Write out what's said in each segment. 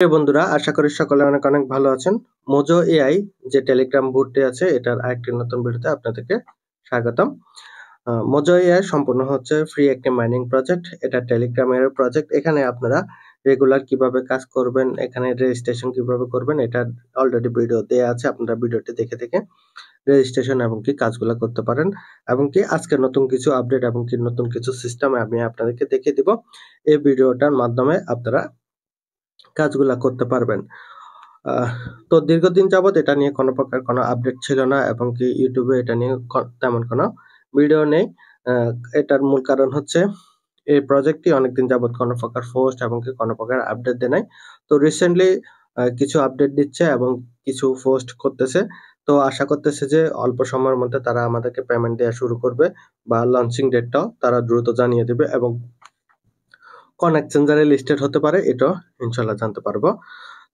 প্রিয় বন্ধুরা, আশা করি সকলে অনেক অনেক ভালো আছেন। মোজো এআই যে টেলিগ্রাম বোটটি আছে এটার আরেকটি নতুন ভিডিওতে আপনাদেরকে স্বাগতম। মোজো এআই সম্পূর্ণ হচ্ছে ফ্রি একটি মাইনিং প্রজেক্ট। এটা টেলিগ্রামের প্রজেক্ট। এখানে আপনারা রেগুলার কিভাবে কাজ করবেন, এখানে রেজিস্ট্রেশন কিভাবে করবেন এটা অলরেডি ভিডিও দেয়া আছে। আপনারা ভিডিওটি দেখে রেজিস্ট্রেশন এবং কি কাজগুলা করতে পারেন এবং কি আজকে নতুন কিছু আপডেট এবং কি নতুন কিছু সিস্টেম আমি আপনাদেরকে দেখিয়ে দিব। এই ভিডিওটার মাধ্যমে আপনারা কাজগুলা করতে পারবেন। তো দীর্ঘদিন যাবৎ এটা নিয়ে কোনো প্রকার কোনো আপডেট ছিল না এবং কি ইউটিউবে এটা নিয়ে তেমন কোনো ভিডিও নেই। এটার মূল কারণ হচ্ছে এই প্রজেক্টটি অনেকদিন যাবৎ কোনো প্রকার পোস্ট এবং কি কোনো প্রকার আপডেট দেয় নাই। তো রিসেন্টলি কিছু আপডেট দিচ্ছে এবং কিছু পোস্ট করতেছে। তো আশা করতেছে যে অল্প সময়ের মধ্যে তারা আমাদেরকে পেমেন্ট দেয়া শুরু করবে বা লঞ্চিং ডেটটাও তারা দ্রুত জানিয়ে দিবে এবং কোন এক্সচেঞ্জারে লিস্টেড হতে পারে এটাও ইনশাআল্লাহ জানতে পারবো।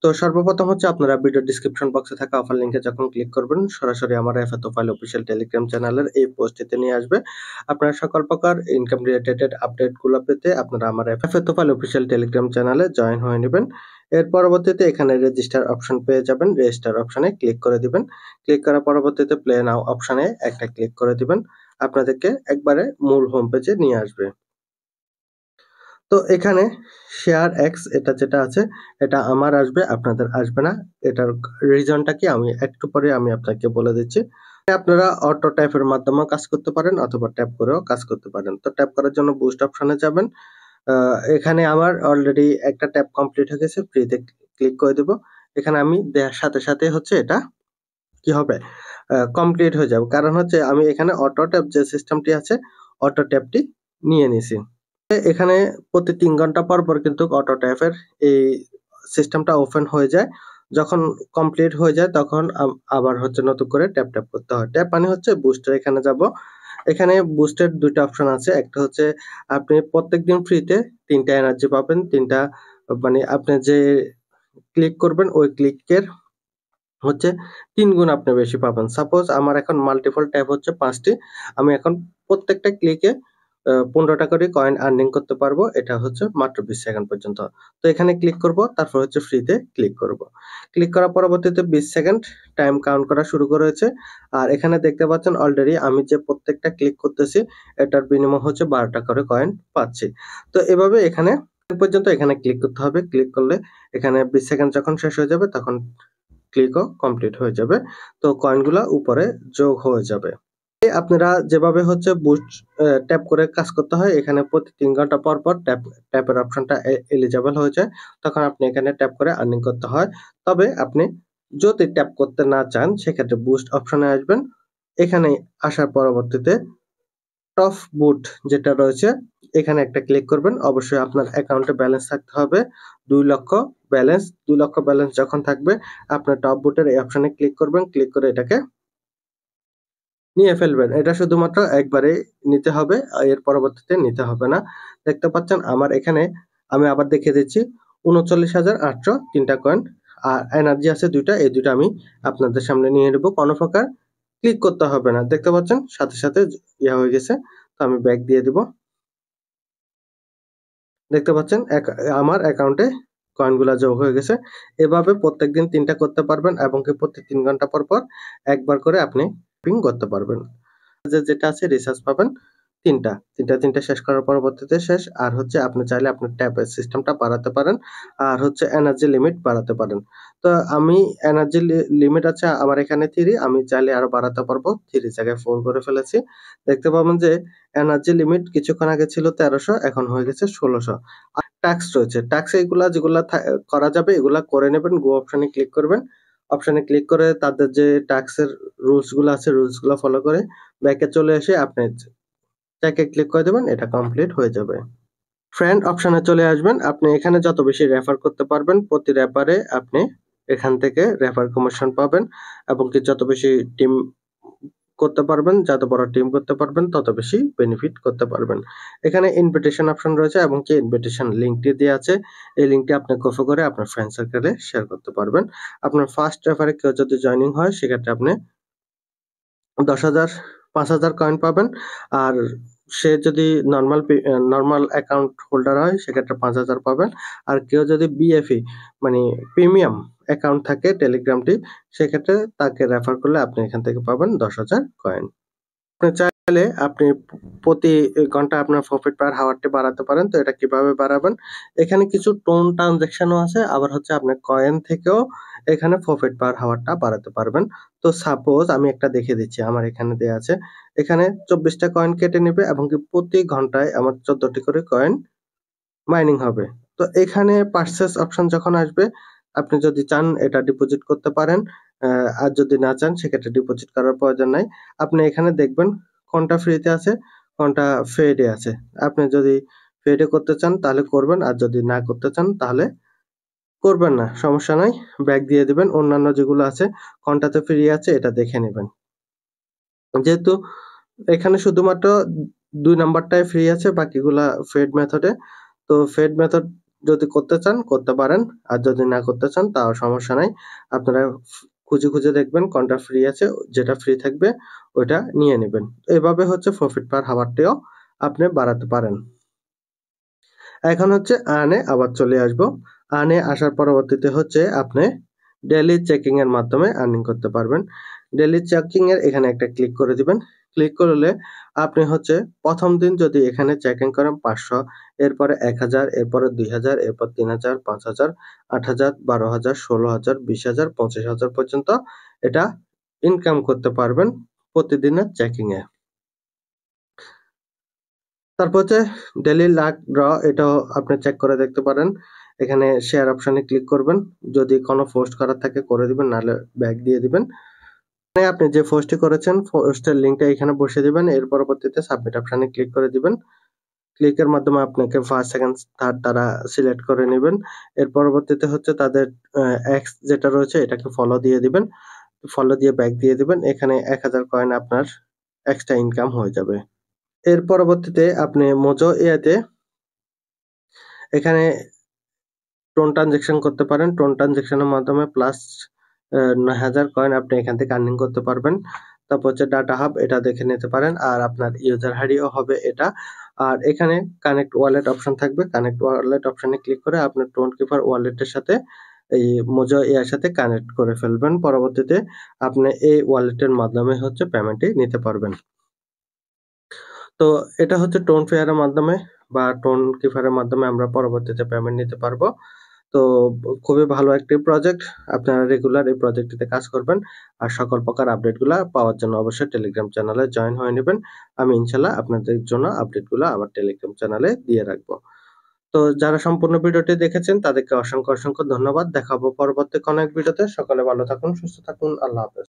তো সর্বপ্রথম হচ্ছে আপনারা ভিডিও ডেসক্রিপশন বক্সে থাকা অফার লিংকে যখন ক্লিক করবেন সরাসরি আমার এফএতোফাইল অফিসিয়াল টেলিগ্রাম চ্যানেলের এই পোস্টটিতে নিয়ে আসবে। আপনারা সকল প্রকার ইনকাম রিলেটেড আপডেটগুলো পেতে আপনারা আমার এফএতোফাইল অফিসিয়াল টেলিগ্রাম চ্যানেলে জয়েন হয়ে নেবেন। এর পরবর্তীতে এখানে রেজিস্টার অপশন পেয়ে যাবেন। রেজিস্টার অপশনে ক্লিক করে দিবেন। ক্লিক করার পরবর্তীতে প্লে নাও অপশনে একটা ক্লিক করে দিবেন। আপনাদেরকে একবারে মূল হোম পেজে নিয়ে আসবে। তো এখানে শেয়ার এক্স এটা যেটা আছে এটা আমার আসবে, আপনাদের আসবে না। এটার রিজনটা কি আমি একটু পরে আমি আপনাকে বলে দিচ্ছি। আপনারা অটো ট্যাপের মাধ্যমে কাজ করতে পারেন অথবা ট্যাপ করেও কাজ করতে পারেন। তো ট্যাপ করার জন্য বুস্ট অপশনে যাবেন। এখানে আমার অলরেডি একটা ট্যাপ কমপ্লিট হয়ে গেছে, ফ্রিতে ক্লিক করে দেব। এখানে আমি দেওয়ার সাথে সাথে হচ্ছে এটা কি হবে কমপ্লিট হয়ে যাবে, কারণ হচ্ছে আমি এখানে অটো ট্যাপ যে সিস্টেমটি আছে অটো ট্যাপটি নিয়ে নিছি। এখানে প্রতি ৩ ঘন্টা পর পর কিন্তু অটো ট্যাপের এই সিস্টেমটা ওপেন হয়ে যায়। যখন কমপ্লিট হয়ে যায় তখন আবার হচ্ছে নতুন করে ট্যাপ করতে হয়। ট্যাপ মানে হচ্ছে বুস্টার, এখানে যাব। এখানে বুস্টের ২ টা অপশন আছে। একটা হচ্ছে আপনি প্রত্যেকদিন ফ্রিতে ৩ টা এনার্জি পাবেন। ৩ টা মানে আপনি যে ক্লিক করবেন ওই ক্লিকের হচ্ছে ৩ গুণ আপনি বেশি পাবেন। সাপোজ আমার এখন মাল্টিপল ট্যাপ হচ্ছে ৫ টি। আমি এখন প্রত্যেকটা ক্লিকে ১৫ টা করে কয়েন আর্নিং করতে পারবো। এটা হচ্ছে মাত্র ২০ সেকেন্ড পর্যন্ত। তো এখানে ক্লিক করব, তারপর হচ্ছে ফ্রিতে ক্লিক করব। ক্লিক করার পরবর্তীতে ২০ সেকেন্ড টাইম কাউন্ট করা শুরু করেছে। আর এখানে দেখতে পাচ্ছেন অলরেডি আমি যে প্রত্যেকটা ক্লিক করতেছি এটার বিনিময় হচ্ছে ১২ টা করে কয়েন পাচ্ছি। তো এভাবে এখানে পর্যন্ত এখানে ক্লিক করতে হবে। ক্লিক করলে এখানে ২০ সেকেন্ড যখন শেষ হয়ে যাবে তখন ক্লিকও কমপ্লিট হয়ে যাবে। তো কয়েনগুলা উপরে যোগ হয়ে যাবে। আপনারা যেভাবে হচ্ছে বুস্ট ট্যাপ করে কাজ করতে হয়, এখানে প্রতি ৩ ঘন্টা পর পর ট্যাপের অপশনটা এলিজিবল হয়ে যায়। তখন আপনি এখানে ট্যাপ করে আর্নিং করতে হয়। তবে আপনি যদি ট্যাপ করতে না চান সেক্ষেত্রে বুস্ট অপশনে আসবেন। এখানে আসার পরবর্তীতে টপ বুট যেটা রয়েছে এখানে একটা ক্লিক করবেন। অবশ্যই আপনার অ্যাকাউন্টে ব্যালেন্স থাকতে হবে ২ লক্ষ ব্যালেন্স। ২ লক্ষ ব্যালেন্স যখন থাকবে আপনার টপ বুটের এই অপশনে ক্লিক করবেন। ক্লিক করে এটাকে নিয়ে ফেলবেন। এটা শুধুমাত্র একবারেই নিতে হবে। এর পরবর্তীতে নিতে হবে না। দেখতে পাচ্ছেন আমার এখানে আমি আবার দেখিয়ে দিচ্ছি ৩৯,৮০৩ টা কয়েন আর এনার্জি আছে ২ টা। এই ২ টা আমি আপনাদের সামনে নিয়ে নেব। কোন প্রকার ক্লিক করতে হবে না। দেখতে পাচ্ছেন সাথে সাথে ইয়া হয়ে গেছে। তো আমি ব্যাক দিয়ে দিব। দেখতে পাচ্ছেন আমার অ্যাকাউন্টে কয়েনগুলা যোগ হয়ে গেছে। এভাবে প্রত্যেকদিন ৩ টা করতে পারবেন এবং কি প্রতি ৩ ঘন্টা পর পর একবার করে আপনি পিং করতে পারবেন। যেটা আছে রিচার্জ পাবেন ৩ টা। ৩ টা শেষ করার পরবর্তীতে শেষ। আর হচ্ছে আপনি চাইলে আপনার ট্যাপের সিস্টেমটা বাড়াতে পারেন। আর হচ্ছে এনার্জি লিমিট বাড়াতে পারেন। তো আমি এনার্জি লিমিট আছে আমার এখানে ৩, আমি চাইলে আরো বাড়াতে পারবো। ৩ জায়গায় ৪ করে ফেলেছি। দেখতে পাবেন যে এনার্জি লিমিট কিছুক্ষণ আগে ছিল ১৩০০, এখন হয়ে গেছে ১৬০০। আর টাস্ক রয়েছে। টাস্ক এগুলা যেগুলা করা যাবে এগুলা করে নেবেন। গো অপশনে ক্লিক করবেন। অপশনে ক্লিক করে তাদের যে টাস্কের রুলস গুলো আছে রুলস গুলো ফলো করে ব্যাকে চলে এসে আপনি চেকে ক্লিক করে দেবেন, এটা কমপ্লিট হয়ে যাবে। ফ্রেন্ড অপশনে চলে আসবেন। আপনি এখানে যত বেশি রেফার করতে পারবেন প্রতি রেফারে আপনি এখান থেকে রেফার কমিশন পাবেন এবং কি যত বেশি টিম করতে পারবেন, যত বড় টিম করতে পারবেন তত বেশি বেনিফিট করতে পারবেন। এখানে ইনভিটেশন অপশন রয়েছে এবং কি ইনভিটেশন লিংকটি দেয়া আছে। এই লিংকটি আপনি কপি করে আপনার ফ্রেন্ড সার্কেলে শেয়ার করতে পারবেন। আপনার ফার্স্ট রেফারে কেউ যদি জয়েনিং হয় সেক্ষেত্রে আপনি ১০,০০০ ৫,০০০ কয়েন পাবেন। আর সে যদি নরমাল অ্যাকাউন্ট হোল্ডার হয় সেক্ষেত্রে 5,000 পাবেন। আর কেউ যদি বিএফই মানে প্রিমিয়াম অ্যাকাউন্ট থাকে টেলিগ্রামটি, সেক্ষেত্রে তাকে রেফার করলে আপনি এখান থেকে পাবেন 10,000 কয়েন। আপনি চাইলে আপনি প্রতি ঘন্টা আপনার প্রফিট পার হাওয়ারটি বাড়াতে পারেন। তো এটা কিভাবে বাড়াবেন? এখানে কিছু টোন ট্রানজাকশনও আছে, আবার হচ্ছে আপনার কয়েন থেকেও এখানে প্রফিট পার হাওয়ারটা বাড়াতে পারবেন। তো সাপোজ আমি একটা দেখিয়ে দিচ্ছি, আমার এখানে দেয়া আছে। এখানে 24টা কয়েন কেটে নেবে এবং কি প্রতি ঘন্টায় আমার 14টি করে কয়েন মাইনিং হবে। তো এখানে পারচেজ অপশন যখন আসবে, আপনি যদি চান এটা ডিপোজিট করতে পারেন। আর যদি না চান সেক্ষেত্রে ডিপোজিট করার প্রয়োজন নাই। আপনি এখানে দেখবেন কোনটা ফ্রিতে আছে, কোনটা পেইডে আছে। আপনি যদি পেইডে করতে চান তাহলে করবেন, আর যদি না করতে চান তাহলে করবেন না, সমস্যা নাই। ব্যাক দিয়ে দিবেন। অন্যান্য যেগুলো আছে কোনটাতে ফ্রি আছে এটা দেখে নিবেন। যেহেতু এখানে শুধুমাত্র 2 নাম্বারটাই ফ্রি আছে, বাকিগুলা পেইড মেথডে। তো পেইড মেথড যদি করতে চান করতে পারেন, আর যদি না করতে চান তাও সমস্যা নাই। আপনারা খুঁজে, খুঁজে দেখবেন কোনটা ফ্রি আছে, যেটা ফ্রি থাকবে ওইটা নিয়ে নিবেন। এভাবে হচ্ছে প্রফিট পার হাওয়ারটিও আপনি বাড়াতে পারেন। এখন হচ্ছে আর্নে আবার চলে আসবো। আর্নে আসার পরবর্তীতে হচ্ছে আপনি ডেইলি চেকিং এর মাধ্যমে আর্নিং করতে পারবেন। ডেইলি চেকিং এর এখানে একটা ক্লিক করে দিবেন। ক্লিক করলে আপনি হচ্ছে প্রথম দিন যদি এখানে চেকিং করেন 500, এরপরে 1000, এরপরে 2000, এরপর 3000, 5000, 8000, 12000, 16000, 20000, 25000 পর্যন্ত এটা ইনকাম করতে পারবেন প্রতিদিনের চেকিং এ। তারপর হচ্ছে ডেইলি লাক ড্র, এটাও আপনি চেক করে দেখতে পারেন। এখানে শেয়ার অপশনে ক্লিক করবেন। যদি কোনো পোস্ট করার থাকে করে দিবেন, নাহলে ব্যাক দিয়ে দিবেন। এখানে আপনি যে পোস্টটি করেছেন পোস্টের লিংকটা এখানে বসিয়ে দিবেন। এর পরবর্তীতে সাবমিট অপশনে ক্লিক করে দিবেন। ক্লিকের মাধ্যমে আপনাকে ফার্স্ট, সেকেন্ড, থার্ড তারা সিলেক্ট করে নিবেন। এর পরবর্তীতে হচ্ছে তাদের এক্স যেটা রয়েছে এটাকে ফলো দিয়ে দিবেন। ফলো দিয়ে ব্যাক দিয়ে দিবেন। এখানে 1000 কয়েন আপনার এক্সট্রা ইনকাম হয়ে যাবে। এর পরবর্তীতে আপনি মোজো এআইতে এখানে টোন ট্রানজাকশন করতে পারেন। টোন ট্রানজাকশনের মাধ্যমে প্লাস 9,000 কয়েন আপনি এখান থেকে আর্নিং করতে পারবেন। তারপর হচ্ছে ডাটা হাব, এটা দেখে নিতে পারেন। আর আপনার ইউজার আইডিও হবে এটা। আর এখানে কানেক্ট ওয়ালেট অপশন থাকবে। কানেক্ট ওয়ালেট অপশনে ক্লিক করে আপনার টোন কিপার ওয়ালেটের সাথে এই মোজো এর সাথে কানেক্ট করে ফেলবেন। পরবর্তীতে আপনি এই ওয়ালেটের মাধ্যমে হচ্ছে পেমেন্টটি নিতে পারবেন। তো এটা হচ্ছে টোন ফেয়ারের মাধ্যমে বা টোন কিপারের মাধ্যমে আমরা পরবর্তীতে পেমেন্ট নিতে পারবো। তো খুবই ভালো একটি প্রজেক্ট। আপনারা রেগুলার এই প্রজেক্টটিতে কাজ করবেন। আর সকল প্রকার আপডেটগুলা পাওয়ার জন্য অবশ্যই টেলিগ্রাম চ্যানেলে জয়েন হয়ে নিবেন। আমি ইনশাআল্লাহ আপনাদের জন্য আপডেটগুলা আমার টেলিগ্রাম চ্যানেলে দিয়ে রাখবো। তো যারা সম্পূর্ণ ভিডিওটি দেখেছেন তাদেরকে অসংখ্য ধন্যবাদ। দেখা হবে পরবর্তী কোনো এক ভিডিওতে। সকলে ভালো থাকুন, সুস্থ থাকুন। আল্লাহ হাফেজ।